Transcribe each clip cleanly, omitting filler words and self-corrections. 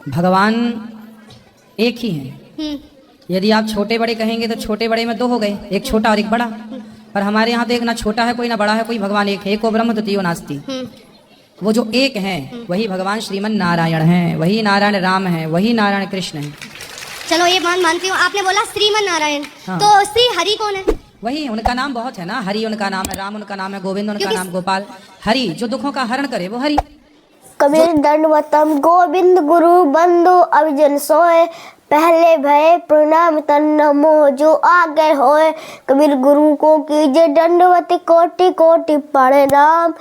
भगवान एक ही हैं। यदि आप छोटे बड़े कहेंगे तो छोटे बड़े में दो हो गए, एक छोटा और एक बड़ा। पर हमारे यहाँ तो एक ना छोटा है कोई ना बड़ा है कोई, भगवान एक है। एको ब्रह्म द्वितीयो नास्ति। वो जो एक हैं वही भगवान श्रीमन नारायण हैं, वही नारायण राम हैं, वही नारायण कृष्ण हैं। चलो ये मानती हूँ। आपने बोला श्रीमन नारायण, हाँ। तो श्री हरि कौन है? वही उनका नाम बहुत है ना, हरि उनका नाम है, राम उनका नाम है, गोविंद उनका नाम, गोपाल। हरि जो दुखों का हरण करे वो हरि। कबीर दंडवतम गोविंद गुरु बंधु अभिजन सोए, पहले भय प्रणाम तन नमो जो आगे होए। कबीर गुरु को कीजे दंडवत कोटि कोटि प्रणाम,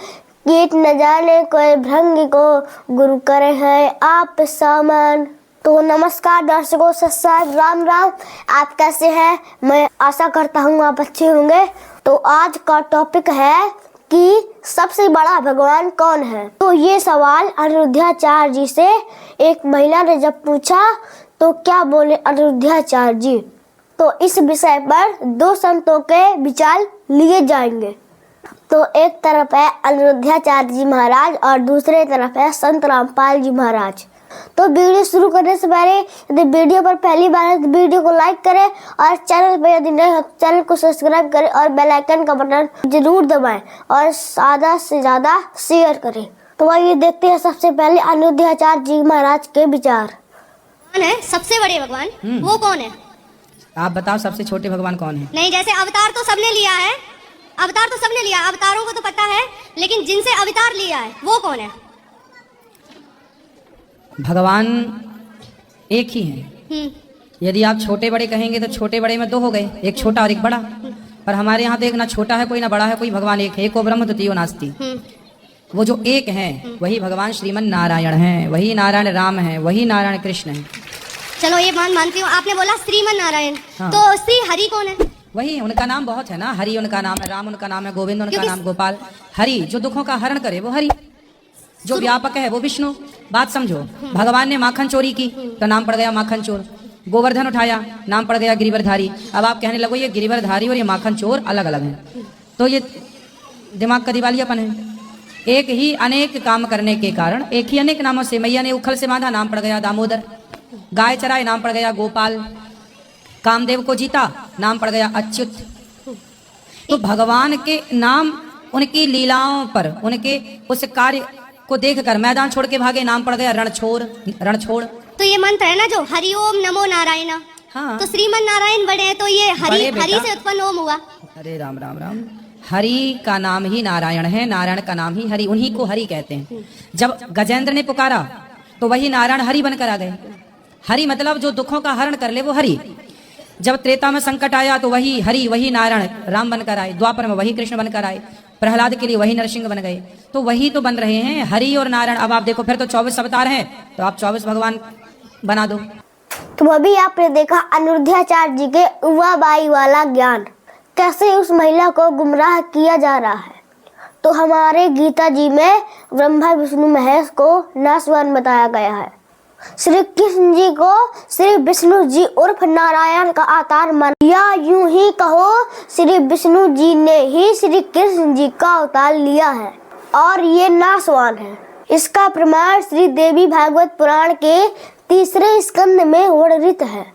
कीट न जाने कोई भृंग को गुरु करे है आप समान। तो नमस्कार दर्शकों, सत्संग राम राम। आप कैसे हैं? मैं आशा करता हूँ आप अच्छे होंगे। तो आज का टॉपिक है कि सबसे बड़ा भगवान कौन है। तो ये सवाल अनिरुद्धाचार्य जी से एक महिला ने जब पूछा तो क्या बोले अनिरुद्धाचार्य जी। तो इस विषय पर दो संतों के विचार लिए जाएंगे। तो एक तरफ है अनिरुद्धाचार्य जी महाराज और दूसरे तरफ है संत रामपाल जी महाराज। तो वीडियो शुरू करने से पहले यदि वीडियो पर पहली बार है तो वीडियो को लाइक करें और चैनल पर यदि नए हो तो चैनल को सब्सक्राइब करें और बेल आइकन का बटन जरूर दबाएं और ज्यादा से ज्यादा शेयर करें। तो आइए देखते हैं सबसे पहले अनिरुद्धाचार्य जी महाराज के विचार। कौन है सबसे बड़े भगवान? वो कौन है? आप बताओ सबसे छोटे भगवान कौन है? नहीं, जैसे अवतार तो सबने लिया है, अवतार तो सबने लिया, अवतारों को तो पता है, लेकिन जिनसे अवतार लिया है वो कौन है? भगवान एक ही हैं। यदि आप छोटे बड़े कहेंगे तो छोटे बड़े में दो हो गए, एक छोटा और एक बड़ा। पर हमारे यहाँ तो एक ना छोटा है कोई ना बड़ा है कोई, भगवान एक है। एको ब्रह्म द्वितीयो नास्ति। वो जो एक हैं वही भगवान श्रीमन नारायण हैं, वही नारायण राम हैं, वही नारायण कृष्ण हैं। चलो ये मानती हूँ। आपने बोला श्रीमन नारायण, हाँ। तो श्री हरि कौन है? वही उनका नाम बहुत है ना, हरि उनका नाम है, राम उनका नाम है, गोविंद उनका नाम, गोपाल। हरि जो दुखों का हरण करे वो हरि, जो व्यापक है वो विष्णु। बात समझो, भगवान ने माखन चोरी की तो नाम पड़ गया माखन चोर। गोवर्धन उठाया नाम पड़ गया गिरिवरधारी। अब आप कहने लगो ये गिरिवरधारी और ये माखन चोर अलग अलग हैं, तो ये दिमाग का दिवालियापन है। एक ही अनेक काम करने के कारण एक ही अनेक नामों से, मैया ने उखल से बांधा नाम पड़ गया दामोदर, गाय चराए नाम पड़ गया गोपाल, कामदेव को जीता नाम पड़ गया अच्युत। तो भगवान के नाम उनकी लीलाओं पर, उनके उस कार्य को देखकर मैदान छोड़ के भागे नाम पड़ गया रणछोड़, रणछोड़। तो ये मंत्र है ना जो हरि ओम नमो नारायण। हाँ। तो श्रीमन नारायण बड़े हैं, तो ये हरि हरि से उत्पन्न ओम हुआ। अरे राम राम राम। हरि का नाम ही नारायण है, नारायण का नाम ही हरि, उन्हीं को हरि कहते हैं। जब गजेंद्र ने पुकारा तो वही नारायण हरि बनकर आ गए। हरि मतलब जो दुखों का हरण कर ले वो हरि। जब त्रेता में संकट आया तो वही हरि, वही नारायण राम बनकर आए। द्वापर में वही कृष्ण बनकर आए। प्रहलाद के लिए वही नरसिंह बन गए। तो वही तो बन रहे हैं हरि और नारायण। अब आप देखो फिर तो 24 अवतार हैं, तो आप 24 भगवान बना दो। तो अभी आपने देखा अनिरुद्धाचार्य जी के उवाबाई वाला ज्ञान, कैसे उस महिला को गुमराह किया जा रहा है। तो हमारे गीता जी में ब्रह्मा विष्णु महेश को नासवान बताया गया है। श्री कृष्ण जी को श्री विष्णु जी उर्फ नारायण का अवतार मान, या यूं ही कहो श्री विष्णु जी ने ही श्री कृष्ण जी का अवतार लिया है और ये नासवान है। इसका प्रमाण श्री देवी भागवत पुराण के 3 स्कंद में वर्णित है।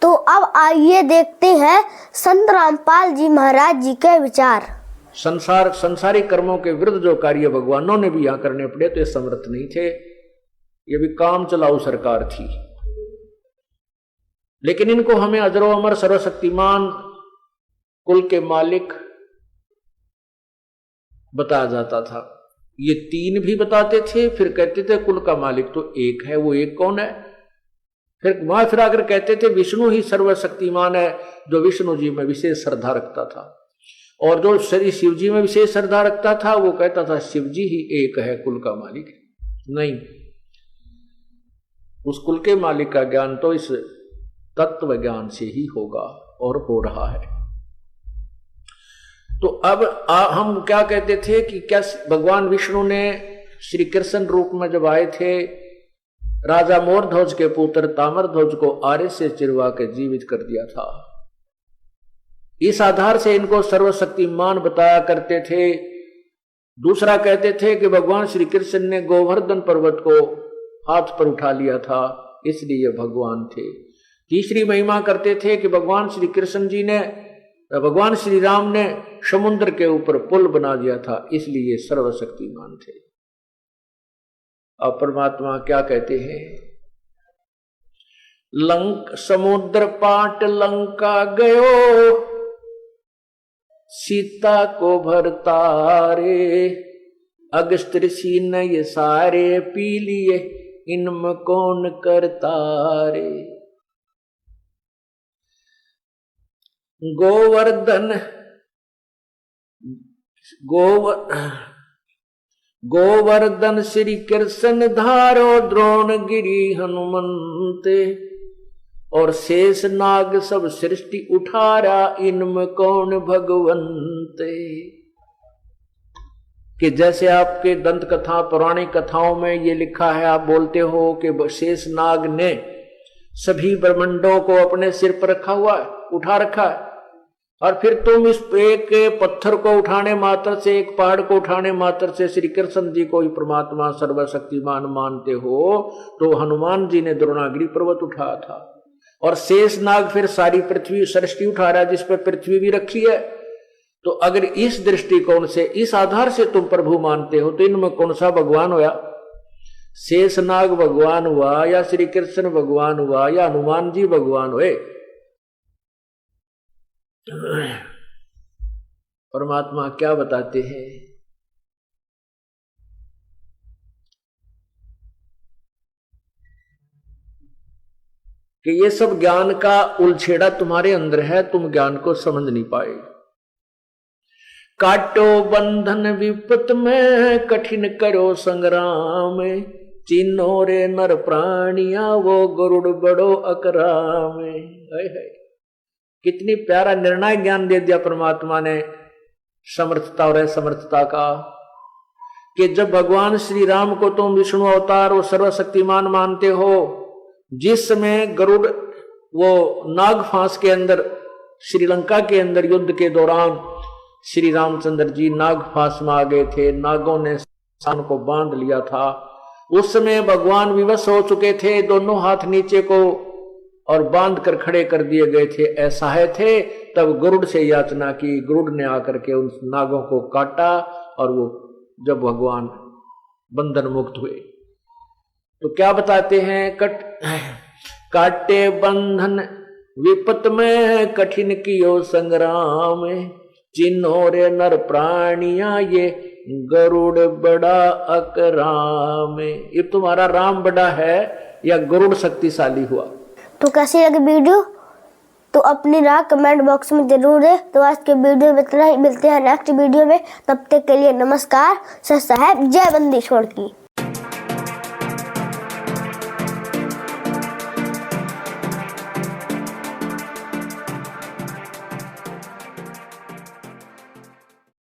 तो अब आइए देखते हैं संत रामपाल जी महाराज जी के विचार। संसारिक कर्मों के विरुद्ध जो कार्य भगवानों ने भी यहाँ करने पड़े तो ये समर्थ नहीं थे, ये भी काम चलाऊ सरकार थी। लेकिन इनको हमें अजरो अमर सर्वशक्तिमान कुल के मालिक बताया जाता था। ये 3 भी बताते थे, फिर कहते थे कुल का मालिक तो एक है। वो एक कौन है? फिर वहां फिर आकर कहते थे विष्णु ही सर्वशक्तिमान है, जो विष्णु जी में विशेष श्रद्धा रखता था। और जो श्री शिव जी में विशेष श्रद्धा रखता था वो कहता था शिव जी ही एक है, कुल का मालिक नहीं। उस कुल के मालिक का ज्ञान तो इस तत्व ज्ञान से ही होगा और हो रहा है। तो अब हम क्या कहते थे कि क्या भगवान विष्णु ने श्री कृष्ण रूप में जब आए थे, राजा मोरध्वज के पुत्र ताम्रध्वज को आरे से चिरवा के जीवित कर दिया था। इस आधार से इनको सर्वशक्तिमान बताया करते थे। दूसरा कहते थे कि भगवान श्री कृष्ण ने गोवर्धन पर्वत को हाथ पर उठा लिया था, इसलिए भगवान थे। तीसरी महिमा करते थे कि भगवान श्री कृष्ण जी ने, भगवान श्री राम ने समुद्र के ऊपर पुल बना दिया था, इसलिए सर्वशक्तिमान थे। अब परमात्मा क्या कहते हैं, समुद्र पाट लंका गयो, सीता को भरतारे, अगस्त ऋषि ने ये सारे पी लिए, इनमें कौन करतारे। गोवर्धन श्री कृष्ण धारो, द्रोण गिरी हनुमंते, और शेष नाग सब सृष्टि उठारा, इनमें कौन भगवंते। कि जैसे आपके दंत कथा पौराणिक कथाओं में ये लिखा है, आप बोलते हो कि शेष नाग ने सभी ब्रह्मांडों को अपने सिर पर रखा हुआ है, उठा रखा है, और फिर तुम इस एक पत्थर को उठाने मात्र से, एक पहाड़ को उठाने मात्र से श्री कृष्ण जी को ही परमात्मा सर्वशक्तिमान मानते हो। तो हनुमान जी ने द्रोणागिरी पर्वत उठाया था, और शेष नाग फिर सारी पृथ्वी सृष्टि उठा रहा है, जिस पर पृथ्वी भी रखी है। तो अगर इस दृष्टिकोण से, इस आधार से तुम प्रभु मानते हो, तो इनमें कौन सा भगवान हुआ? शेष नाग भगवान हुआ, या श्री कृष्ण भगवान हुआ, या हनुमान जी भगवान हुए? परमात्मा क्या बताते हैं कि ये सब ज्ञान का उलछेड़ा तुम्हारे अंदर है, तुम ज्ञान को समझ नहीं पाए। काटो बंधन विपत में, कठिन करो संग्राम, चिन्हो रे नर प्राणिया, वो गरुड़ बड़ो अकराम। है कितनी प्यारा निर्णय ज्ञान दे दिया परमात्मा ने समर्थता और असमर्थता का, कि जब भगवान श्री राम को तुम विष्णु अवतार और सर्वशक्तिमान मानते हो, जिस समय गरुड़ वो नाग फांस के अंदर, श्रीलंका के अंदर युद्ध के दौरान श्री रामचंद्र जी नाग फांस में आ गए थे, नागों ने सान को बांध लिया था। उस समय भगवान विवश हो चुके थे, दोनों हाथ नीचे को और बांध कर खड़े कर दिए गए थे, असहाय थे। तब गरुड़ से याचना की, गरुड़ ने आकर के उन नागों को काटा, और वो जब भगवान बंधन मुक्त हुए तो क्या बताते हैं, काटे बंधन विपत में, कठिन कियो संग्राम, चिन्हो रे नर प्राणिया, ये गरुड़ बड़ा अकराम। ये तुम्हारा राम बड़ा है या गरुड़ शक्तिशाली हुआ? तो कैसी लगी वीडियो तो अपनी राय कमेंट बॉक्स में जरूर दे। तो आज के वीडियो में इतना ही, मिलते हैं नेक्स्ट वीडियो में। तब तक के लिए नमस्कार, सत साहेब, जय बंदी छोड़ की।